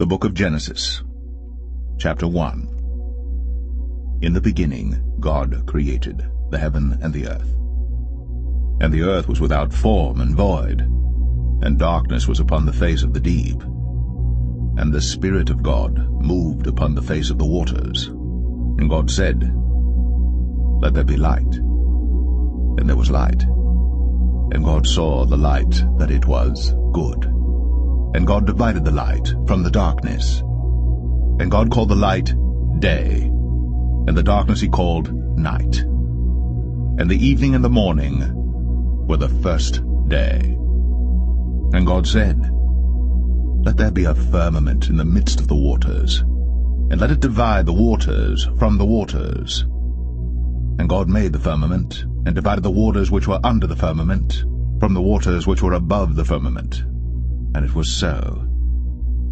The book of Genesis, chapter 1. In the beginning God created the heaven and the earth. And the earth was without form and void, and darkness was upon the face of the deep. And the Spirit of God moved upon the face of the waters. And God said, "Let there be light." And there was light. And God saw the light that it was good. And God divided the light from the darkness. And God called the light day, and the darkness he called night. And the evening and the morning were the first day. And God said, "Let there be a firmament in the midst of the waters, and let it divide the waters from the waters." And God made the firmament, and divided the waters which were under the firmament from the waters which were above the firmament. And it was so.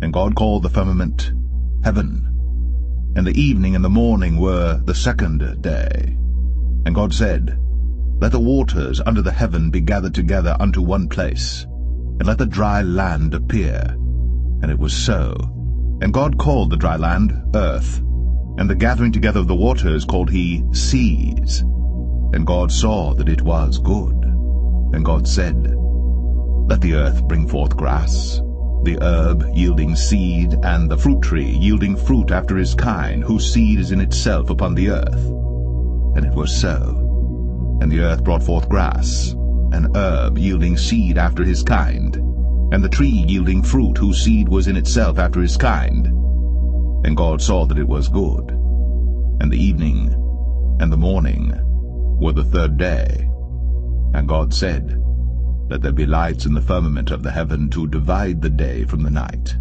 And God called the firmament heaven. And the evening and the morning were the second day. And God said, "Let the waters under the heaven be gathered together unto one place, and let the dry land appear." And it was so. And God called the dry land earth, and the gathering together of the waters called he seas. And God saw that it was good. And God said, "Let the earth bring forth grass, the herb yielding seed, and the fruit tree yielding fruit after his kind, whose seed is in itself upon the earth." And it was so. And the earth brought forth grass, an herb yielding seed after his kind, and the tree yielding fruit, whose seed was in itself after his kind. And God saw that it was good. And the evening and the morning were the third day. And God said, "Let there be lights in the firmament of the heaven to divide the day from the night.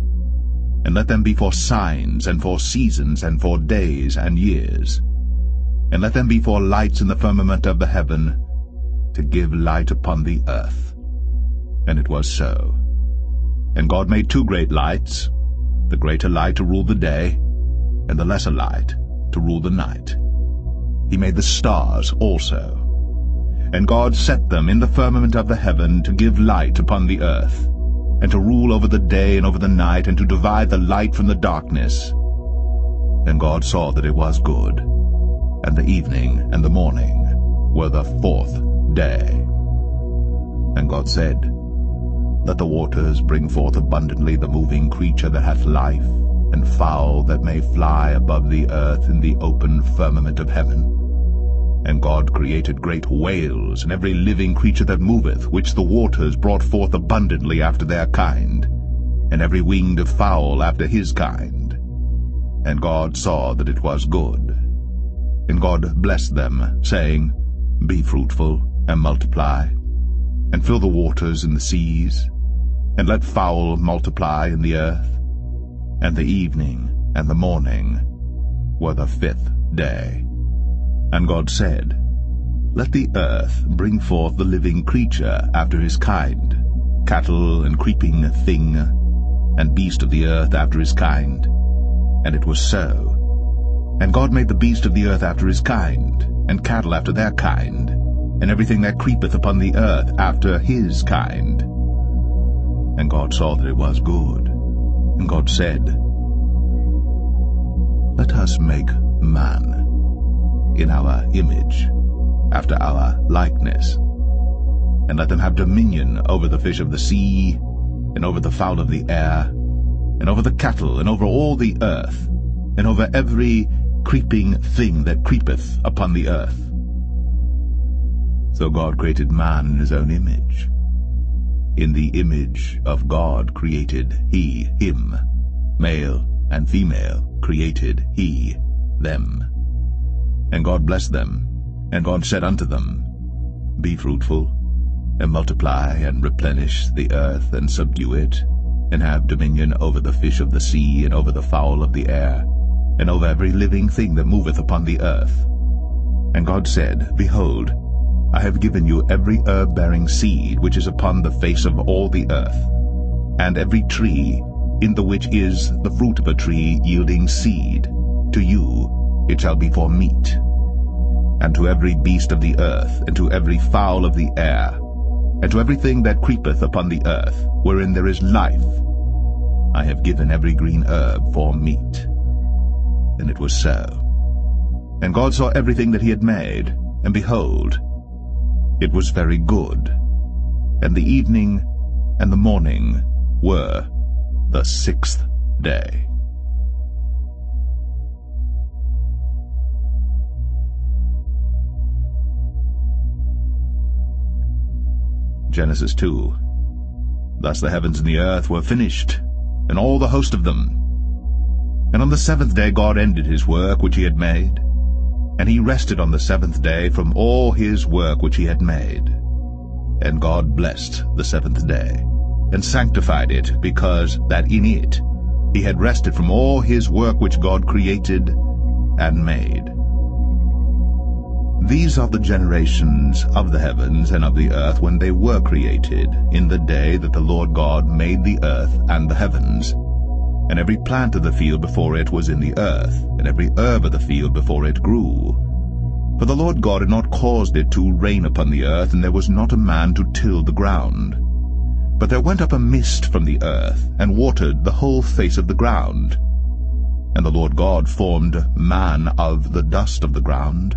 And let them be for signs, and for seasons, and for days and years. And let them be for lights in the firmament of the heaven, to give light upon the earth." And it was so. And God made two great lights, the greater light to rule the day, and the lesser light to rule the night. He made the stars also. And God set them in the firmament of the heaven to give light upon the earth, and to rule over the day and over the night, and to divide the light from the darkness. And God saw that it was good. And the evening and the morning were the fourth day. And God said, "Let the waters bring forth abundantly the moving creature that hath life, and fowl that may fly above the earth in the open firmament of heaven." And God created great whales, and every living creature that moveth, which the waters brought forth abundantly after their kind, and every winged fowl after his kind. And God saw that it was good. And God blessed them, saying, "Be fruitful, and multiply, and fill the waters in the seas, and let fowl multiply in the earth." And the evening and the morning were the fifth day. And God said, "Let the earth bring forth the living creature after his kind, cattle and creeping thing, and beast of the earth after his kind." And it was so. And God made the beast of the earth after his kind, and cattle after their kind, and everything that creepeth upon the earth after his kind. And God saw that it was good. And God said, "Let us make man in our image, after our likeness, and let them have dominion over the fish of the sea, and over the fowl of the air, and over the cattle, and over all the earth, and over every creeping thing that creepeth upon the earth." So God created man in his own image. In the image of God created he him, male and female created he them. And God blessed them, and God said unto them, "Be fruitful, and multiply, and replenish the earth, and subdue it, and have dominion over the fish of the sea, and over the fowl of the air, and over every living thing that moveth upon the earth." And God said, "Behold, I have given you every herb-bearing seed which is upon the face of all the earth, and every tree in the which is the fruit of a tree yielding seed. To you it shall be for meat. And to every beast of the earth, and to every fowl of the air, and to everything that creepeth upon the earth, wherein there is life, I have given every green herb for meat." And it was so. And God saw everything that he had made, and behold, it was very good. And the evening and the morning were the 6th day. Genesis 2. Thus the heavens and the earth were finished, and all the host of them. And on the 7th day God ended his work which he had made, and he rested on the 7th day from all his work which he had made. And God blessed the 7th day, and sanctified it, because that in it he had rested from all his work which God created and made. These are the generations of the heavens and of the earth when they were created, in the day that the Lord God made the earth and the heavens. And every plant of the field before it was in the earth, and every herb of the field before it grew. For the Lord God had not caused it to rain upon the earth, and there was not a man to till the ground. But there went up a mist from the earth, and watered the whole face of the ground. And the Lord God formed man of the dust of the ground,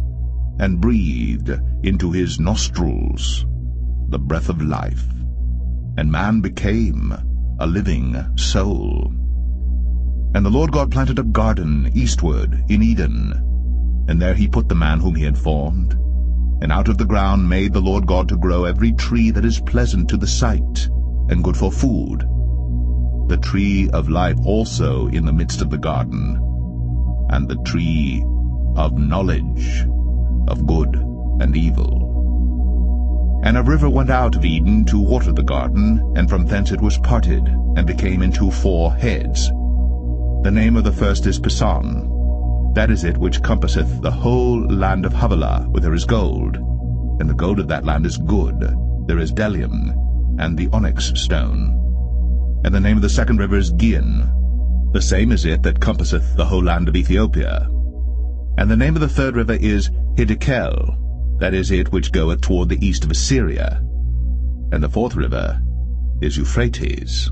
and breathed into his nostrils the breath of life, and man became a living soul. And the Lord God planted a garden eastward in Eden, and there he put the man whom he had formed. And out of the ground made the Lord God to grow every tree that is pleasant to the sight, and good for food, the tree of life also in the midst of the garden, and the tree of knowledge of good and evil. And a river went out of Eden to water the garden, and from thence it was parted, and became into 4 heads. The name of the first is Pison. That is it which compasseth the whole land of Havilah, where there is gold. And the gold of that land is good. There is bdellium, and the onyx stone. And the name of the second river is Gihon. The same is it that compasseth the whole land of Ethiopia. And the name of the third river is Hiddekel. That is it which goeth toward the east of Assyria. And the 4th river is Euphrates.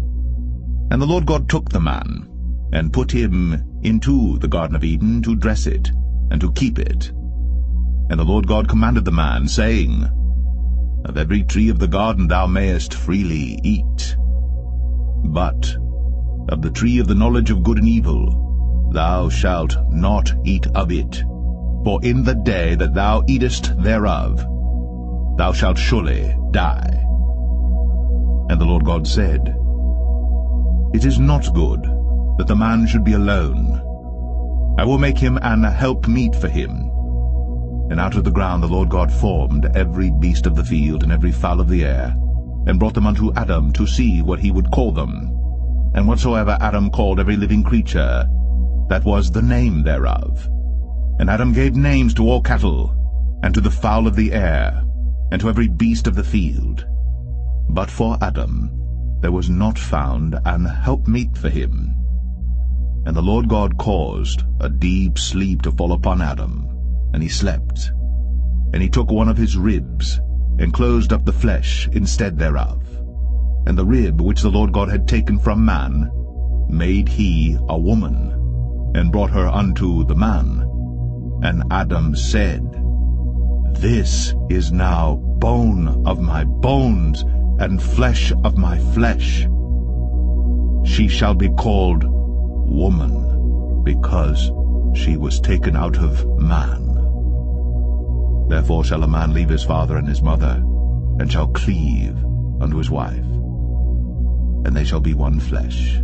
And the Lord God took the man, and put him into the Garden of Eden to dress it, and to keep it. And the Lord God commanded the man, saying, Of every tree of the garden thou mayest freely eat, but of the tree of the knowledge of good and evil thou shalt not eat of it, for in the day that thou eatest thereof thou shalt surely die. And the Lord God said, It is not good that the man should be alone. I will make him an helpmeet for him. And out of the ground the Lord God formed every beast of the field and every fowl of the air, and brought them unto Adam to see what he would call them. And whatsoever Adam called every living creature, that was the name thereof. And Adam gave names to all cattle, and to the fowl of the air, and to every beast of the field. But for Adam there was not found an helpmeet for him. And the Lord God caused a deep sleep to fall upon Adam, and he slept. And he took one of his ribs, and closed up the flesh instead thereof. And the rib which the Lord God had taken from man made he a woman, and brought her unto the man. And Adam said, This is now bone of my bones, and flesh of my flesh. She shall be called woman, because she was taken out of man. Therefore shall a man leave his father and his mother, and shall cleave unto his wife, and they shall be one flesh.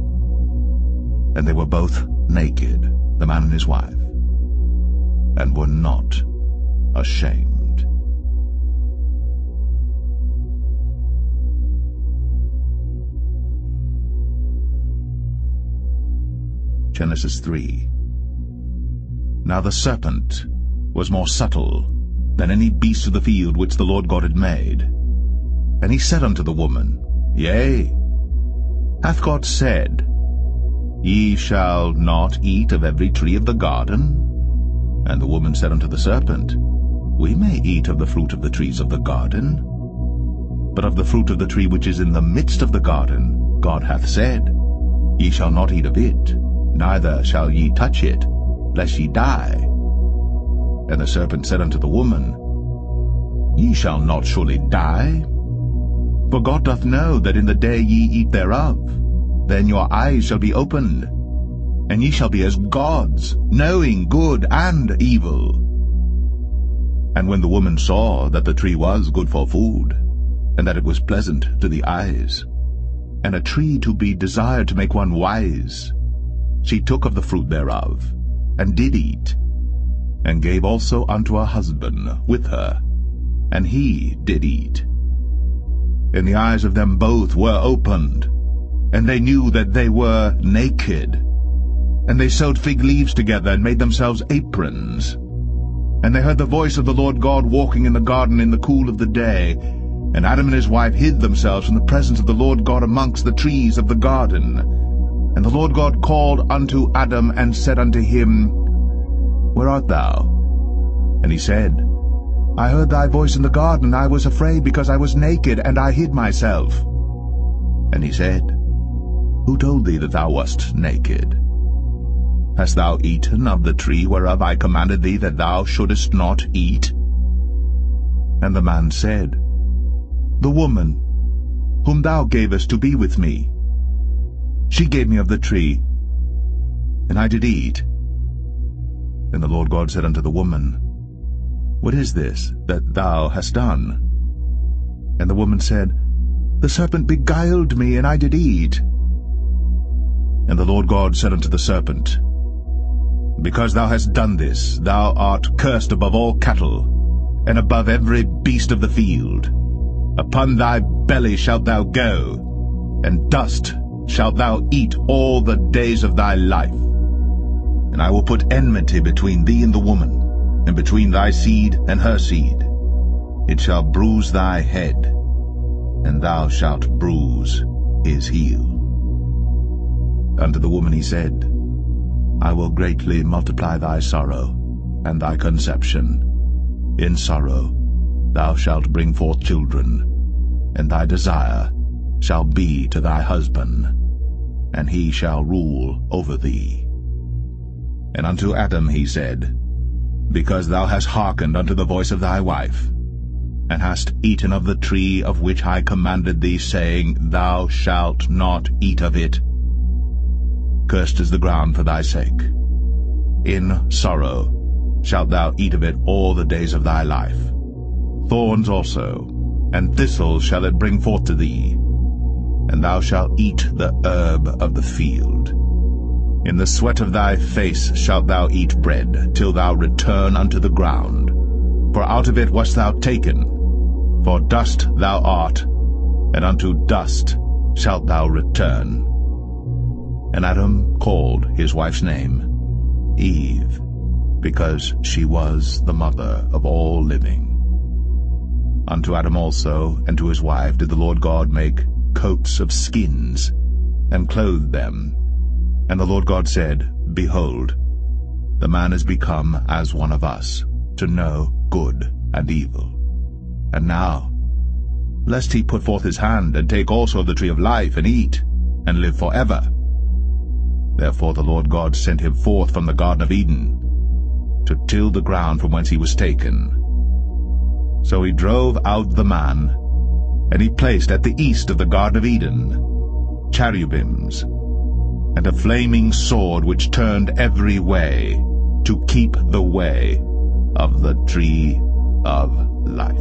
And they were both naked, the man and his wife, and were not ashamed. Genesis 3. Now the serpent was more subtle than any beast of the field which the Lord God had made. And he said unto the woman, Yea, hath God said, Ye shall not eat of every tree of the garden? And the woman said unto the serpent, We may eat of the fruit of the trees of the garden. But of the fruit of the tree which is in the midst of the garden, God hath said, Ye shall not eat of it, neither shall ye touch it, lest ye die. And the serpent said unto the woman, Ye shall not surely die. For God doth know that in the day ye eat thereof, then your eyes shall be opened, and ye shall be as gods, knowing good and evil. And when the woman saw that the tree was good for food, and that it was pleasant to the eyes, and a tree to be desired to make one wise, she took of the fruit thereof, and did eat, and gave also unto her husband with her, and he did eat. And the eyes of them both were opened, and they knew that they were naked. And they sewed fig leaves together, and made themselves aprons. And they heard the voice of the Lord God walking in the garden in the cool of the day. And Adam and his wife hid themselves from the presence of the Lord God amongst the trees of the garden. And the Lord God called unto Adam, and said unto him, Where art thou? And he said, I heard thy voice in the garden, and I was afraid, because I was naked, and I hid myself. And he said, Who told thee that thou wast naked? Hast thou eaten of the tree whereof I commanded thee that thou shouldest not eat? And the man said, The woman, whom thou gavest to be with me, she gave me of the tree, and I did eat. And the Lord God said unto the woman, What is this that thou hast done? And the woman said, The serpent beguiled me, and I did eat. And the Lord God said unto the serpent, Because thou hast done this, thou art cursed above all cattle, and above every beast of the field. Upon thy belly shalt thou go, and dust shalt thou eat all the days of thy life. And I will put enmity between thee and the woman, and between thy seed and her seed. It shall bruise thy head, and thou shalt bruise his heel. Unto the woman he said, I will greatly multiply thy sorrow, and thy conception. In sorrow thou shalt bring forth children, and thy desire shall be to thy husband, and he shall rule over thee. And unto Adam he said, Because thou hast hearkened unto the voice of thy wife, and hast eaten of the tree of which I commanded thee, saying, Thou shalt not eat of it, cursed is the ground for thy sake. In sorrow shalt thou eat of it all the days of thy life. Thorns also, and thistles shall it bring forth to thee, and thou shalt eat the herb of the field. In the sweat of thy face shalt thou eat bread, till thou return unto the ground. For out of it wast thou taken, for dust thou art, and unto dust shalt thou return. And Adam called his wife's name Eve, because she was the mother of all living. Unto Adam also and to his wife did the Lord God make coats of skins, and clothed them. And the Lord God said, Behold, the man is become as one of us, to know good and evil. And now, lest he put forth his hand, and take also of the tree of life, and eat, and live forever. Therefore the Lord God sent him forth from the Garden of Eden, to till the ground from whence he was taken. So he drove out the man, and he placed at the east of the Garden of Eden cherubims, and a flaming sword which turned every way, to keep the way of the tree of life.